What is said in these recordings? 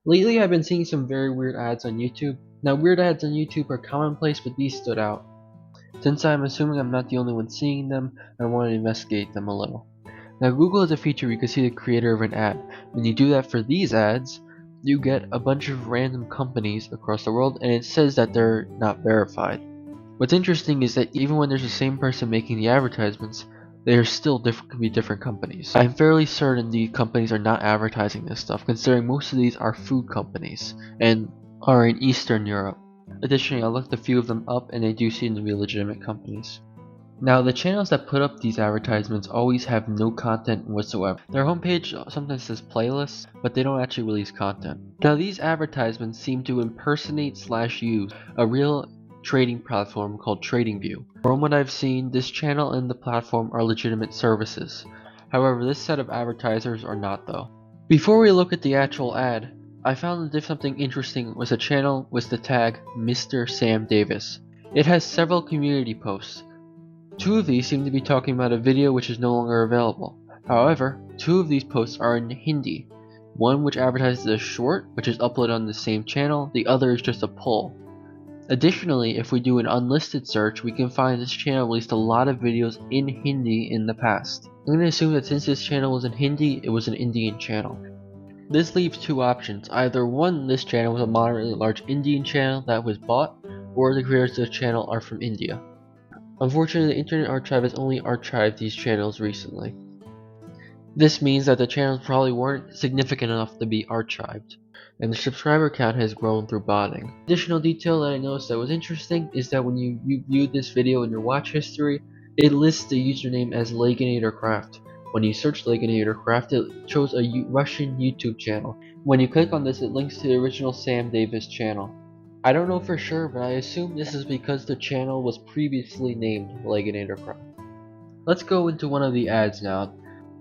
Lately, I've been seeing some very weird ads on YouTube. Now, weird ads on YouTube are commonplace, but these stood out. Since I'm assuming I'm not the only one seeing them, I want to investigate them a little. Now, Google has a feature where you can see the creator of an ad. When you do that for these ads, you get a bunch of random companies across the world, and it says that they're not verified. What's interesting is that even when there's the same person making the advertisements, they are still could be different companies. I'm fairly certain the companies are not advertising this stuff, considering most of these are food companies and are in Eastern Europe. Additionally, I looked a few of them up and they do seem to be legitimate companies. Now, the channels that put up these advertisements always have no content whatsoever. Their homepage sometimes says playlists, but they don't actually release content. Now, these advertisements seem to impersonate slash use a real trading platform called TradingView. From what I've seen, this channel and the platform are legitimate services. However, this set of advertisers are not though. Before we look at the actual ad, I found that something interesting was a channel with the tag Mr. Sam Davis. It has several community posts. Two of these seem to be talking about a video which is no longer available. However, two of these posts are in Hindi. One which advertises a short, which is uploaded on the same channel, the other is just a pull. Additionally, if we do an unlisted search, we can find this channel released a lot of videos in Hindi in the past. I'm going to assume that since this channel was in Hindi, it was an Indian channel. This leaves two options. Either one, this channel was a moderately large Indian channel that was bought, or the creators of the channel are from India. Unfortunately, the Internet Archive has only archived these channels recently. This means that the channels probably weren't significant enough to be archived, and the subscriber count has grown through botting. Additional detail that I noticed that was interesting is that when you viewed this video in your watch history, it lists the username as Leganatorcraft. When you search Leganatorcraft, it shows a Russian YouTube channel. When you click on this, it links to the original Sam Davis channel. I don't know for sure, but I assume this is because the channel was previously named Leganatorcraft. Let's go into one of the ads now.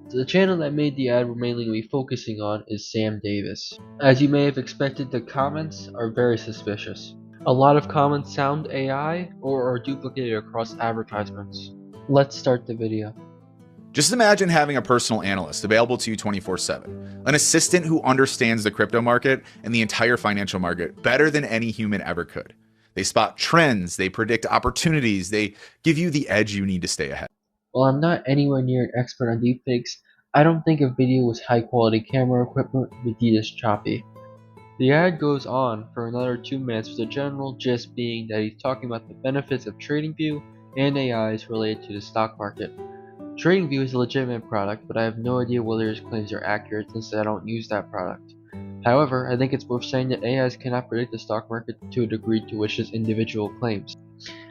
The channel that made the ad we're mainly going to be focusing on is Sam Davis. As you may have expected, the comments are very suspicious. A lot of comments sound AI or are duplicated across advertisements. Let's start the video. Just imagine having a personal analyst available to you 24/7, an assistant who understands the crypto market and the entire financial market better than any human ever could. They spot trends, they predict opportunities, they give you the edge you need to stay ahead. While I'm not anywhere near an expert on deepfakes, I don't think a video with high quality camera equipment would be this choppy. The ad goes on for another 2 minutes with the general gist being that he's talking about the benefits of TradingView and AIs related to the stock market. TradingView is a legitimate product, but I have no idea whether his claims are accurate since I don't use that product. However, I think it's worth saying that AIs cannot predict the stock market to a degree to which this individual claims.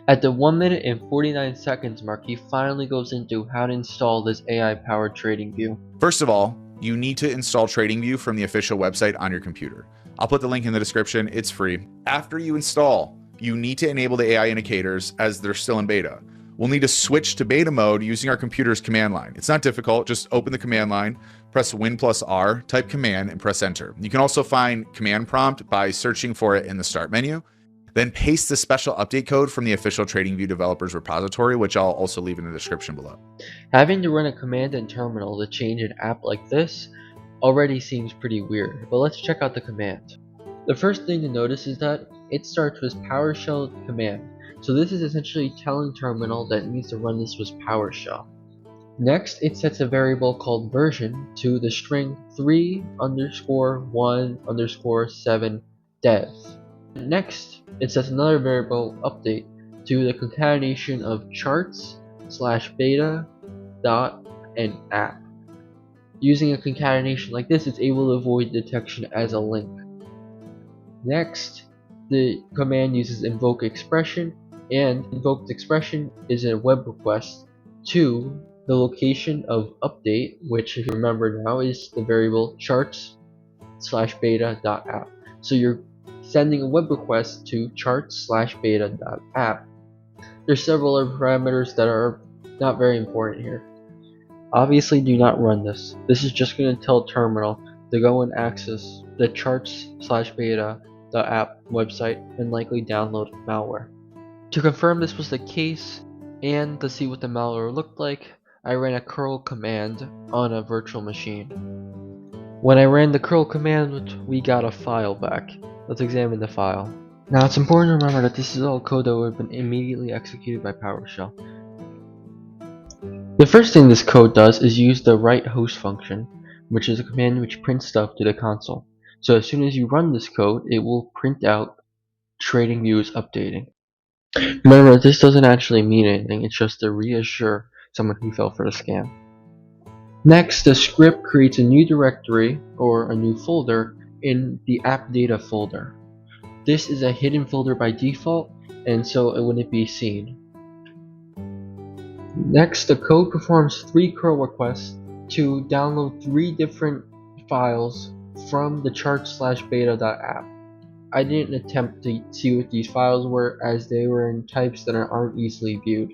At the 1 minute and 49 seconds mark, he finally goes into how to install this AI-powered TradingView. First of all, you need to install TradingView from the official website on your computer. I'll put the link in the description, it's free. After you install, you need to enable the AI indicators as they're still in beta. We'll need to switch to beta mode using our computer's command line. It's not difficult, just open the command line, press Win+R, type command, and press enter. You can also find command prompt by searching for it in the start menu. Then paste the special update code from the official TradingView developers repository, which I'll also leave in the description below. Having to run a command in terminal to change an app like this already seems pretty weird, but let's check out the command. The first thing to notice is that it starts with PowerShell command, so this is essentially telling terminal that it needs to run this with PowerShell. Next, it sets a variable called version to the string 3_1_7 dev. Next, it sets another variable update to the concatenation of charts/beta dot and app. Using a concatenation like this, it's able to avoid detection as a link. Next, the command uses invoke expression, and invoked expression is a web request to the location of update, which if you remember now is the variable charts/beta.app. So you're sending a web request to charts/beta.app. There's several other parameters that are not very important here. Obviously do not run this. This is just going to tell terminal to go and access the charts/beta.app website and likely download malware. To confirm this was the case and to see what the malware looked like, I ran a curl command on a virtual machine. When I ran the curl command, we got a file back. Let's examine the file. Now it's important to remember that this is all code that would have been immediately executed by PowerShell. The first thing this code does is use the write host function, which is a command which prints stuff to the console. So as soon as you run this code, it will print out TradingView is updating. Remember, this doesn't actually mean anything, it's just to reassure someone who fell for the scam. Next, the script creates a new directory, or a new folder, in the app data folder. This is a hidden folder by default, and so it wouldn't be seen. Next, the code performs 3 curl requests to download 3 different files from the chart/beta.app. I didn't attempt to see what these files were, as they were in types that aren't easily viewed.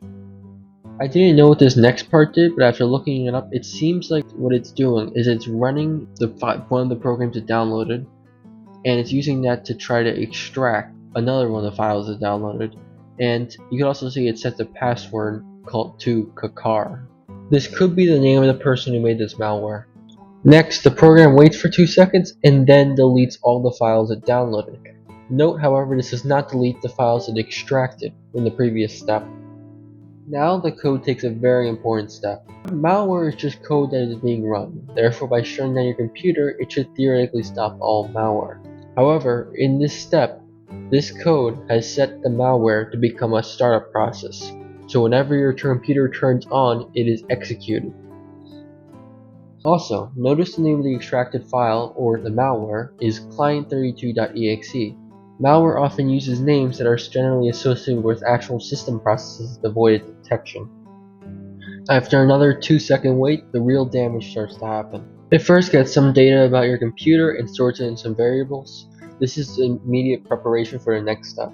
I didn't know what this next part did, but after looking it up, it seems like what it's doing is it's running one of the programs it downloaded, and it's using that to try to extract another one of the files it downloaded. And you can also see it sets a password called to Kakar. This could be the name of the person who made this malware. Next, the program waits for 2 seconds and then deletes all the files it downloaded. Note, however, this does not delete the files it extracted in the previous step. Now the code takes a very important step. Malware is just code that is being run, therefore by shutting down your computer, it should theoretically stop all malware. However, in this step, this code has set the malware to become a startup process, so whenever your computer turns on, it is executed. Also, notice the name of the extracted file, or the malware, is client32.exe. Malware often uses names that are generally associated with actual system processes to avoid detection. After another 2-second wait, the real damage starts to happen. It first gets some data about your computer and stores it in some variables. This is immediate preparation for the next step.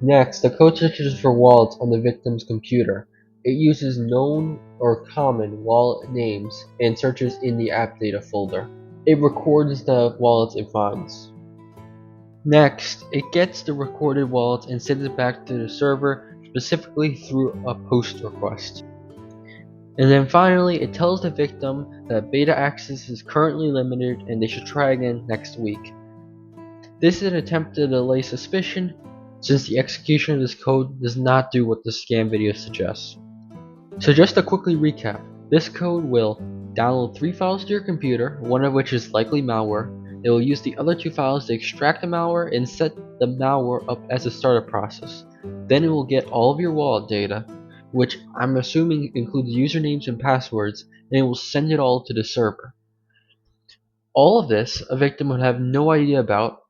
Next, the code searches for wallets on the victim's computer. It uses known or common wallet names and searches in the app data folder. It records the wallets it finds. Next, it gets the recorded wallets and sends it back to the server, specifically through a post request. And then finally, it tells the victim that beta access is currently limited and they should try again next week. This is an attempt to delay suspicion, since the execution of this code does not do what the scam video suggests. So just to quickly recap, this code will download 3 files to your computer, one of which is likely malware. It will use the other 2 files to extract the malware and set the malware up as a startup process. Then it will get all of your wallet data, which I'm assuming includes usernames and passwords, and it will send it all to the server. All of this a victim would have no idea about,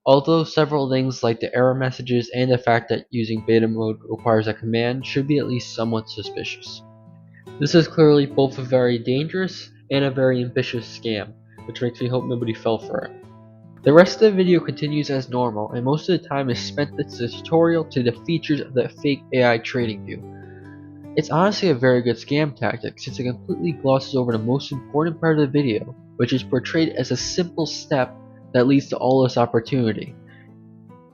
although several things like the error messages and the fact that using beta mode requires a command should be at least somewhat suspicious. This is clearly both a very dangerous and a very ambitious scam, which makes me hope nobody fell for it. The rest of the video continues as normal, and most of the time is spent with the tutorial to the features of the fake AI trading view. It's honestly a very good scam tactic, since it completely glosses over the most important part of the video, which is portrayed as a simple step that leads to all this opportunity.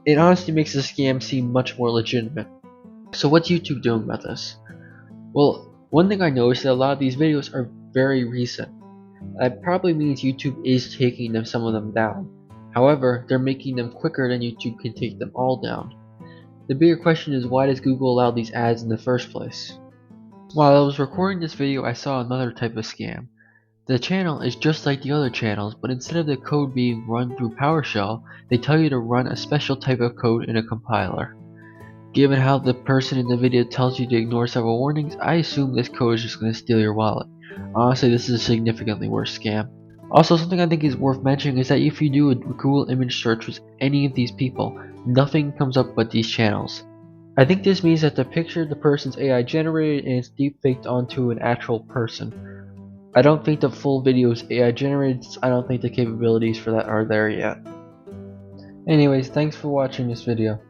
It honestly makes the scam seem much more legitimate. So what's YouTube doing about this? Well, one thing I noticed is that a lot of these videos are very recent. That probably means YouTube is taking some of them down. However, they're making them quicker than YouTube can take them all down. The bigger question is, why does Google allow these ads in the first place? While I was recording this video, I saw another type of scam. The channel is just like the other channels, but instead of the code being run through PowerShell, they tell you to run a special type of code in a compiler. Given how the person in the video tells you to ignore several warnings, I assume this code is just going to steal your wallet. Honestly, this is a significantly worse scam. Also, something I think is worth mentioning is that if you do a Google image search with any of these people, nothing comes up but these channels. I think this means that the picture the person's AI generated and it's deepfaked onto an actual person. I don't think the full video is AI generated, I don't think the capabilities for that are there yet. Anyways, thanks for watching this video.